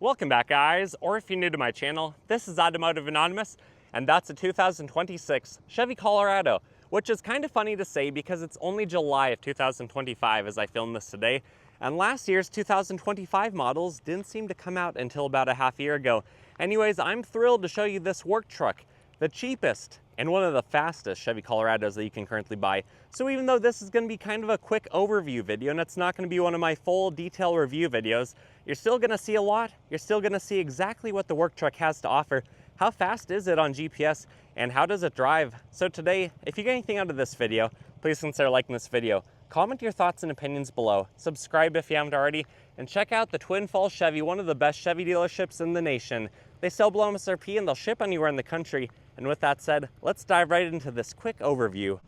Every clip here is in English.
Welcome back, guys, or if you're new to my channel, this is Automotive Anonymous, and that's a 2026 Chevy Colorado, which is kind of funny to say because it's only July of 2025 as I film this today, and last year's 2025 models didn't seem to come out until about a half year ago. Anyways, I'm thrilled to show you this work truck, the cheapest and one of the fastest Chevy Colorados that you can currently buy. So even though this is going to be kind of a quick overview video and it's not going to be one of my full detail review videos, you're still going to see a lot. You're still going to see exactly what the work truck has to offer. How fast is it on GPS and how does it drive? So today, if you get anything out of this video, please consider liking this video. Comment your thoughts and opinions below. Subscribe if you haven't already, and check out the Twin Falls Chevy, one of the best Chevy dealerships in the nation. They sell below MSRP and they'll ship anywhere in the country. And with that said, let's dive right into this quick overview.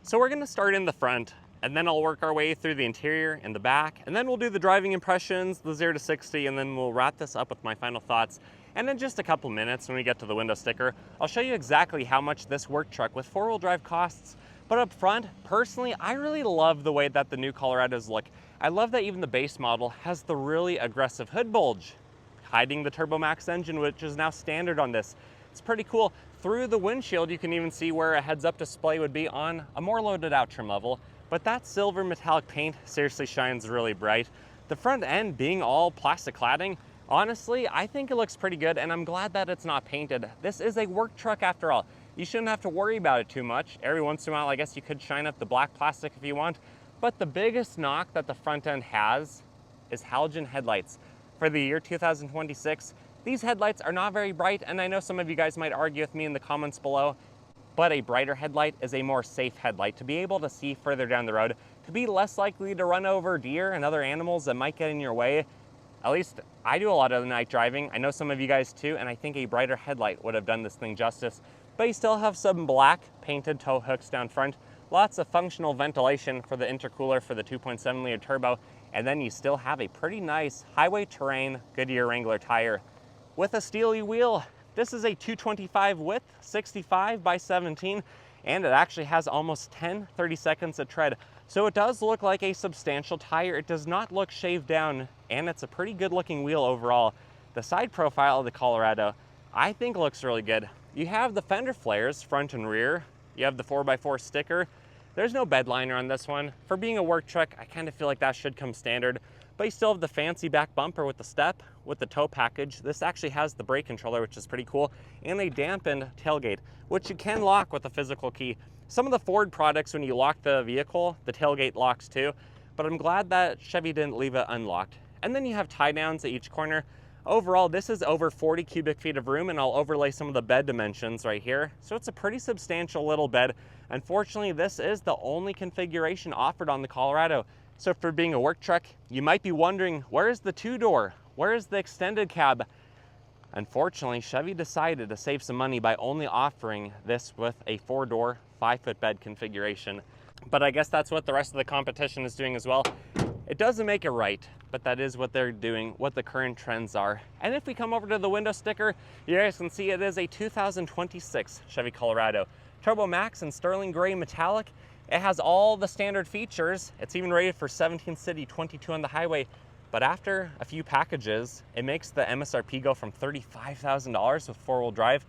So we're gonna start in the front, and then I'll work our way through the interior and the back, and then we'll do the driving impressions, the 0 to 60, and then we'll wrap this up with my final thoughts. And in just a couple minutes, when we get to the window sticker, I'll show you exactly how much this work truck with four-wheel drive costs. But up front, personally, I really love the way that the new Colorados look. I love that even the base model has the really aggressive hood bulge, hiding the Turbo Max engine, which is now standard on this. It's pretty cool. Through the windshield, you can even see where a heads-up display would be on a more loaded out trim level, but that silver metallic paint seriously shines really bright. The front end being all plastic cladding, honestly, I think it looks pretty good, and I'm glad that it's not painted. This is a work truck after all. You shouldn't have to worry about it too much. Every once in a while, I guess you could shine up the black plastic if you want, but the biggest knock that the front end has is halogen headlights. For the year 2026, these headlights are not very bright, and I know some of you guys might argue with me in the comments below, but a brighter headlight is a more safe headlight to be able to see further down the road, to be less likely to run over deer and other animals that might get in your way. At least I do a lot of the night driving. I know some of you guys too, and I think a brighter headlight would have done this thing justice. But you still have some black painted tow hooks down front, lots of functional ventilation for the intercooler for the 2.7 liter turbo, and then you still have a pretty nice highway terrain Goodyear Wrangler tire with a steely wheel. This is a 225 width, 65 by 17, and it actually has almost 30 seconds of tread. So it does look like a substantial tire. It does not look shaved down, and it's a pretty good looking wheel overall. The side profile of the Colorado, I think looks really good. You have the fender flares, front and rear. You have the 4x4 sticker. There's no bed liner on this one. For being a work truck, I kind of feel like that should come standard. But you still have the fancy back bumper with the step, with the tow package. This actually has the brake controller, which is pretty cool, and a dampened tailgate, which you can lock with a physical key. Some of the Ford products, when you lock the vehicle, the tailgate locks too, but I'm glad that Chevy didn't leave it unlocked. And then you have tie downs at each corner. Overall, this is over 40 cubic feet of room, and I'll overlay some of the bed dimensions right here. So it's a pretty substantial little bed. Unfortunately, this is the only configuration offered on the Colorado. So for being a work truck, you might be wondering, where is the two-door? Where is the extended cab? Unfortunately, Chevy decided to save some money by only offering this with a 4-door, 5-foot bed configuration. But I guess that's what the rest of the competition is doing as well. It doesn't make it right, but that is what they're doing, what the current trends are. And if we come over to the window sticker, you guys can see it is a 2026 Chevy Colorado. Turbo Max in sterling gray metallic. It has all the standard features. It's even rated for 17 city, 22 on the highway. But after a few packages, it makes the MSRP go from $35,000 with four-wheel drive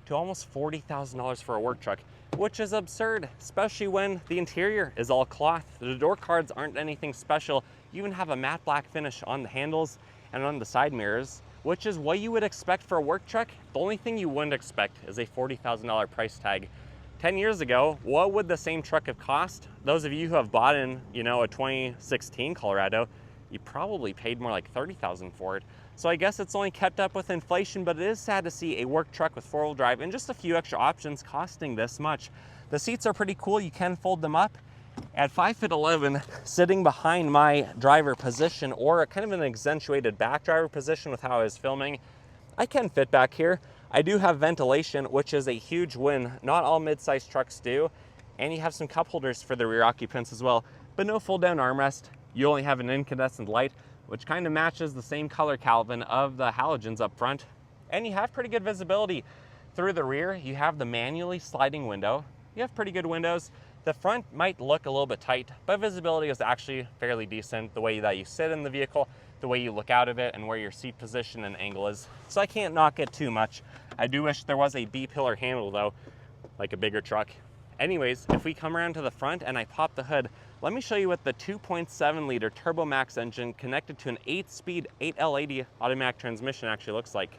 to almost $40,000 for a work truck, which is absurd, especially when the interior is all cloth. The door cards aren't anything special. You even have a matte black finish on the handles and on the side mirrors, which is what you would expect for a work truck. The only thing you wouldn't expect is a $40,000 price tag. 10 years ago, what would the same truck have cost? Those of you who have bought in, a 2016 Colorado, you probably paid more like $30,000 for it. So I guess it's only kept up with inflation, but it is sad to see a work truck with four-wheel drive and just a few extra options costing this much. The seats are pretty cool. You can fold them up. At 5'11", sitting behind my driver position, or kind of an accentuated back driver position with how I was filming, I can fit back here. I do have ventilation, which is a huge win. Not all mid-sized trucks do. And you have some cup holders for the rear occupants as well, but no fold-down armrest. You only have an incandescent light, which kind of matches the same color Calvin of the halogens up front. And you have pretty good visibility. Through the rear, you have the manually sliding window. You have pretty good windows. The front might look a little bit tight, but visibility is actually fairly decent. The way that you sit in the vehicle, the way you look out of it, and where your seat position and angle is. So I can't knock it too much. I do wish there was a B-pillar handle though, like a bigger truck. Anyways, if we come around to the front and I pop the hood, let me show you what the 2.7 liter Turbo Max engine connected to an 8-speed 8L80 automatic transmission actually looks like.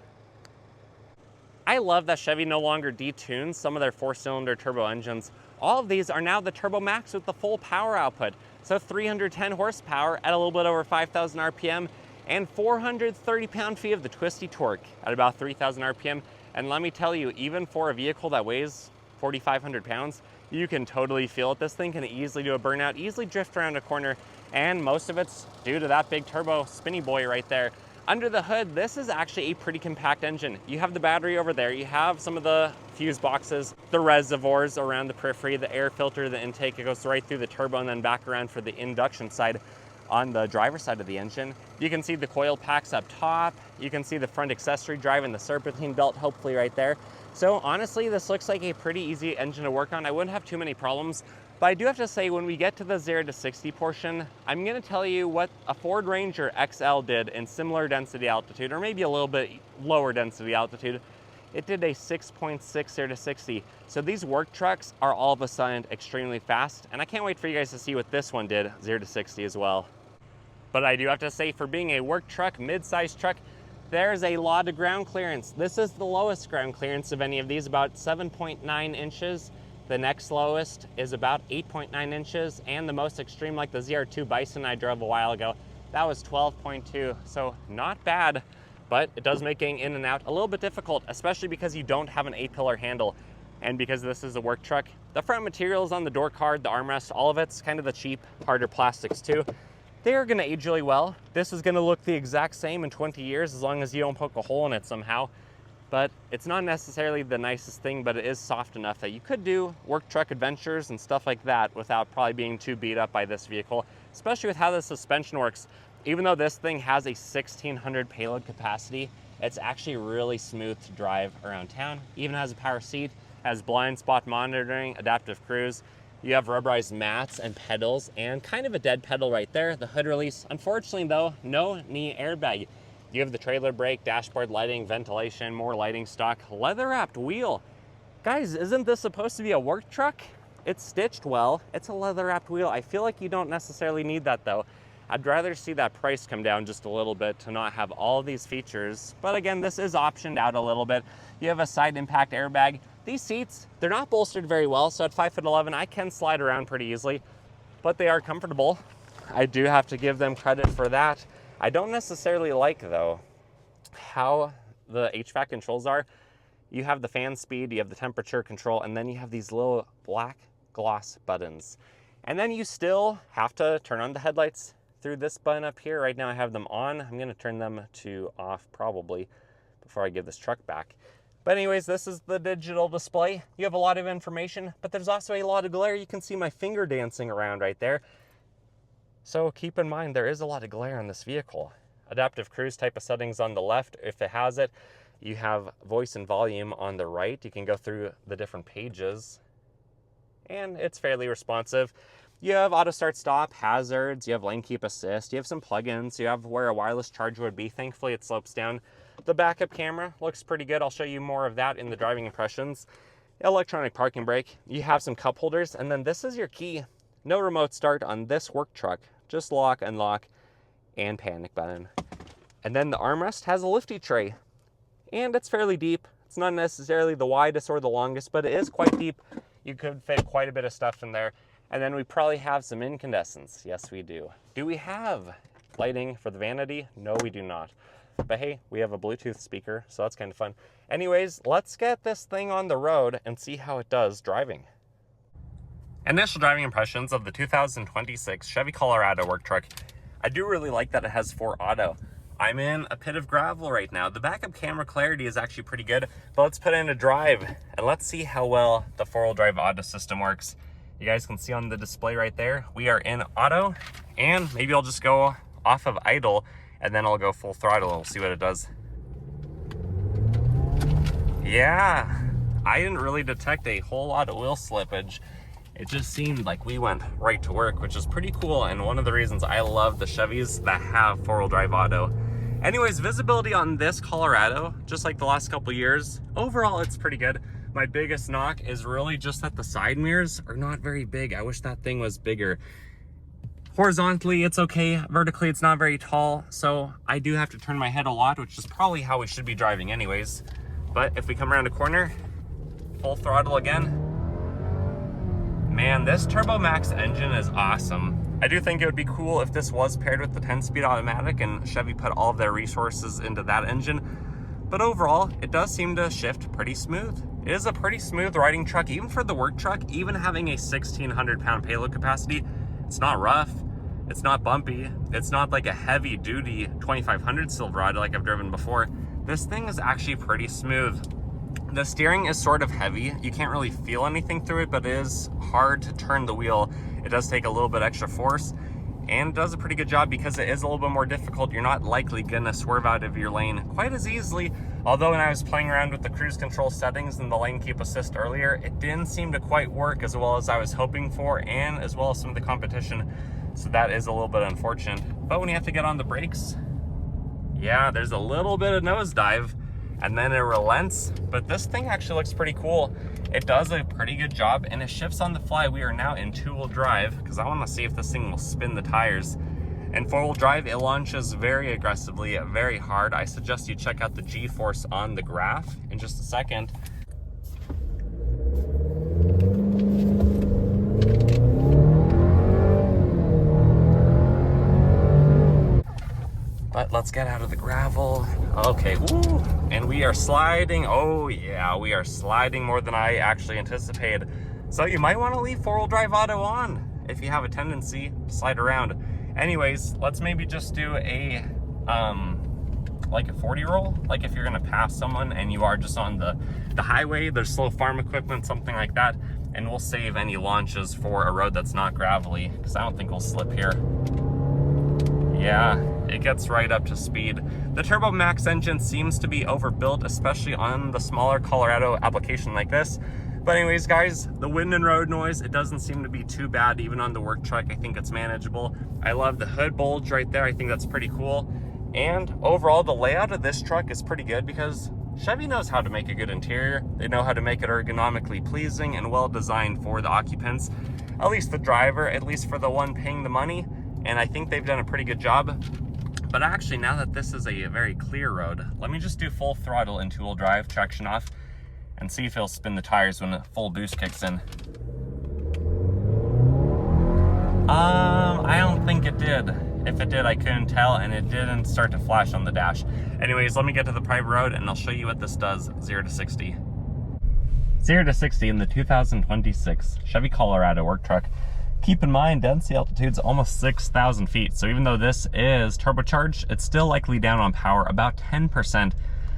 I love that Chevy no longer detunes some of their 4-cylinder turbo engines. All of these are now the Turbo Max with the full power output. So 310 horsepower at a little bit over 5,000 RPM and 430 pound-feet of the twisty torque at about 3,000 RPM. And let me tell you, even for a vehicle that weighs 4,500 pounds, you can totally feel it. This thing can easily do a burnout, easily drift around a corner, and most of it's due to that big turbo spinny boy right there. Under the hood, this is actually a pretty compact engine. You have the battery over there, you have some of the fuse boxes, the reservoirs around the periphery, the air filter, the intake, it goes right through the turbo and then back around for the induction side on the driver's side of the engine. You can see the coil packs up top, you can see the front accessory drive and the serpentine belt hopefully right there. So honestly, this looks like a pretty easy engine to work on. I wouldn't have too many problems. But I do have to say, when we get to the 0 to 60 portion, I'm gonna tell you what a Ford Ranger XL did in similar density altitude, or maybe a little bit lower density altitude. It did a 6.6 0 to 60. So these work trucks are all of a sudden extremely fast, and I can't wait for you guys to see what this one did 0 to 60 as well. But I do have to say, for being a work truck, mid-sized truck, there's a lot of ground clearance. This is the lowest ground clearance of any of these, about 7.9 inches. The next lowest is about 8.9 inches, and the most extreme, like the ZR2 Bison I drove a while ago, that was 12.2. So not bad, but it does make getting in and out a little bit difficult, especially because you don't have an 8-pillar handle. And because this is a work truck, the front materials on the door card, the armrest, all of it's kind of the cheap, harder plastics too. They are gonna age really well. This is gonna look the exact same in 20 years as long as you don't poke a hole in it somehow. But it's not necessarily the nicest thing, but it is soft enough that you could do work truck adventures and stuff like that without probably being too beat up by this vehicle, especially with how the suspension works. Even though this thing has a 1,600 payload capacity, it's actually really smooth to drive around town. Even has a power seat, has blind spot monitoring, adaptive cruise. You have rubberized mats and pedals and kind of a dead pedal right there. The hood release, unfortunately though, no knee airbag. You have the trailer brake, dashboard lighting, ventilation, more lighting stock, leather wrapped wheel. Guys, isn't this supposed to be a work truck? It's stitched well, it's a leather wrapped wheel. I feel like you don't necessarily need that though. I'd rather see that price come down just a little bit to not have all these features. But again, this is optioned out a little bit. You have a side impact airbag. These seats, they're not bolstered very well, so at 5'11", I can slide around pretty easily, but they are comfortable. I do have to give them credit for that. I don't necessarily like, though, how the HVAC controls are. You have the fan speed, you have the temperature control, and then you have these little black gloss buttons. And then you still have to turn on the headlights through this button up here. Right now I have them on. I'm gonna turn them to off probably before I give this truck back. But anyways, this is the digital display. You have a lot of information, but there's also a lot of glare. You can see my finger dancing around right there. So keep in mind, there is a lot of glare on this vehicle. Adaptive cruise type of settings on the left, if it has it. You have voice and volume on the right. You can go through the different pages, and it's fairly responsive. You have auto start stop, hazards, you have lane keep assist, you have some plugins, you have where a wireless charger would be. Thankfully, it slopes down. The backup camera looks pretty good. I'll show you more of that in the driving impressions. Electronic parking brake. You have some cup holders, and then this is your key. No remote start on this work truck. Just lock, unlock, and panic button. And then the armrest has a lifty tray, and it's fairly deep. It's not necessarily the widest or the longest, but it is quite deep. You could fit quite a bit of stuff in there. And then we probably have some incandescents. Yes, we do. Do we have lighting for the vanity? No, we do not. But hey, we have a Bluetooth speaker, so that's kind of fun. Anyways, let's get this thing on the road and see how it does driving. Initial driving impressions of the 2026 Chevy Colorado work truck. I do really like that it has 4 auto. I'm in a pit of gravel right now. The backup camera clarity is actually pretty good, but let's put in a drive and let's see how well the 4-wheel drive auto system works. You guys can see on the display right there, we are in auto, and maybe I'll just go off of idle and then I'll go full throttle and we'll see what it does. Yeah, I didn't really detect a whole lot of wheel slippage. It just seemed like we went right to work, which is pretty cool, and one of the reasons I love the Chevys that have four-wheel drive auto. Anyways, visibility on this Colorado, just like the last couple years, overall it's pretty good. My biggest knock is really just that the side mirrors are not very big. I wish that thing was bigger. Horizontally, it's okay. Vertically, it's not very tall, so I do have to turn my head a lot, which is probably how we should be driving anyways. But if we come around a corner, full throttle again, man, this Turbo Max engine is awesome. I do think it would be cool if this was paired with the 10-speed automatic and Chevy put all of their resources into that engine. But overall, it does seem to shift pretty smooth. It is a pretty smooth riding truck, even for the work truck, even having a 1,600 pound payload capacity. It's not rough, it's not bumpy, it's not like a heavy duty 2500 Silverado like I've driven before. This thing is actually pretty smooth. The steering is sort of heavy. You can't really feel anything through it, but it is hard to turn the wheel. It does take a little bit extra force, and does a pretty good job because it is a little bit more difficult. You're not likely gonna swerve out of your lane quite as easily. Although when I was playing around with the cruise control settings and the lane keep assist earlier, it didn't seem to quite work as well as I was hoping for, and as well as some of the competition. So that is a little bit unfortunate. But when you have to get on the brakes, yeah, there's a little bit of nosedive, and then it relents. But this thing actually looks pretty cool. It does a pretty good job, and it shifts on the fly. We are now in two-wheel drive because I want to see if this thing will spin the tires. And four-wheel drive, it launches very aggressively, very hard. I suggest you check out the G-force on the graph in just a second. But let's get out of the gravel. Okay, woo, and we are sliding. Oh yeah, we are sliding more than I actually anticipated. So you might want to leave four-wheel drive auto on if you have a tendency to slide around. Anyways, let's maybe just do a like a 40 roll. Like if you're gonna pass someone and you are just on the highway, there's slow farm equipment, something like that, and we'll save any launches for a road that's not gravelly, because I don't think we'll slip here. Yeah, it gets right up to speed. The Turbo Max engine seems to be overbuilt, especially on the smaller Colorado application like this. But anyways, guys, the wind and road noise, it doesn't seem to be too bad, even on the work truck. I think it's manageable. I love the hood bulge right there. I think that's pretty cool. And overall, the layout of this truck is pretty good because Chevy knows how to make a good interior. They know how to make it ergonomically pleasing and well designed for the occupants, at least the driver, at least for the one paying the money. And I think they've done a pretty good job. But actually, now that this is a very clear road, let me just do full throttle in two-wheel drive, traction off, and see if it'll spin the tires when a full boost kicks in. I don't think it did. If it did, I couldn't tell, and it didn't start to flash on the dash. Anyways, let me get to the private road and I'll show you what this does, 0 to 60. 0 to 60 in the 2026 Chevy Colorado work truck. Keep in mind, density altitude's almost 6,000 feet, so even though this is turbocharged, it's still likely down on power, about 10%.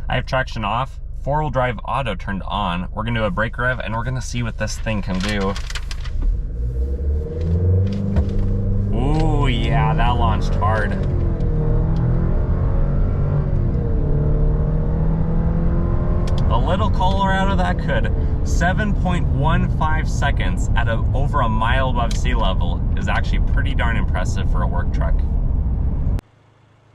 I have traction off, four-wheel drive auto turned on. We're gonna do a brake rev, and we're gonna see what this thing can do. Ooh, yeah, that launched hard. A little Colorado that could. 7.15 seconds at over a mile above sea level is actually pretty darn impressive for a work truck.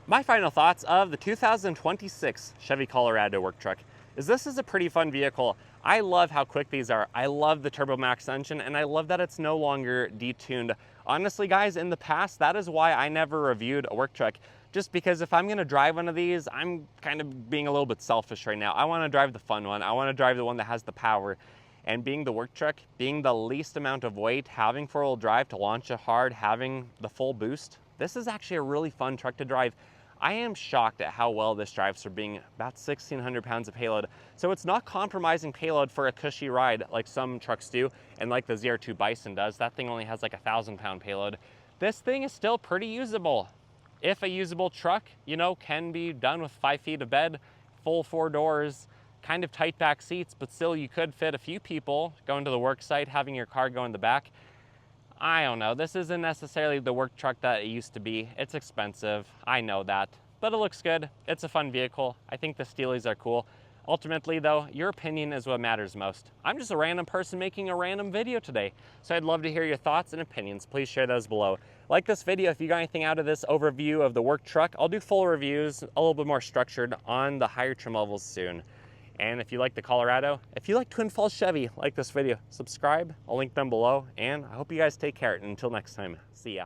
My final thoughts of the 2026 Chevy Colorado work truck is this is a pretty fun vehicle. I love how quick these are. I love the Turbo Max engine, and I love that it's no longer detuned. Honestly, guys, in the past, that is why I never reviewed a work truck. Just because if I'm gonna drive one of these, I'm kind of being a little bit selfish right now. I wanna drive the fun one. I wanna drive the one that has the power. And being the work truck, being the least amount of weight, having four-wheel drive to launch it hard, having the full boost, this is actually a really fun truck to drive. I am shocked at how well this drives for being about 1,600 pounds of payload. So it's not compromising payload for a cushy ride like some trucks do, and like the ZR2 Bison does. That thing only has like 1,000 pound payload. This thing is still pretty usable. If a usable truck, you know, can be done with 5 feet of bed, full 4 doors, kind of tight back seats, but still you could fit a few people going to the work site, having your car go in the back. I don't know, this isn't necessarily the work truck that it used to be. It's expensive, I know that, but it looks good. It's a fun vehicle. I think the Steelies are cool. Ultimately though, your opinion is what matters most. I'm just a random person making a random video today, so I'd love to hear your thoughts and opinions. Please share those below. Like this video if you got anything out of this overview of the work truck. I'll do full reviews, a little bit more structured on the higher trim levels soon. And if you like the Colorado, if you like Twin Falls Chevy, like this video, subscribe. I'll link them below, and I hope you guys take care. And until next time, see ya.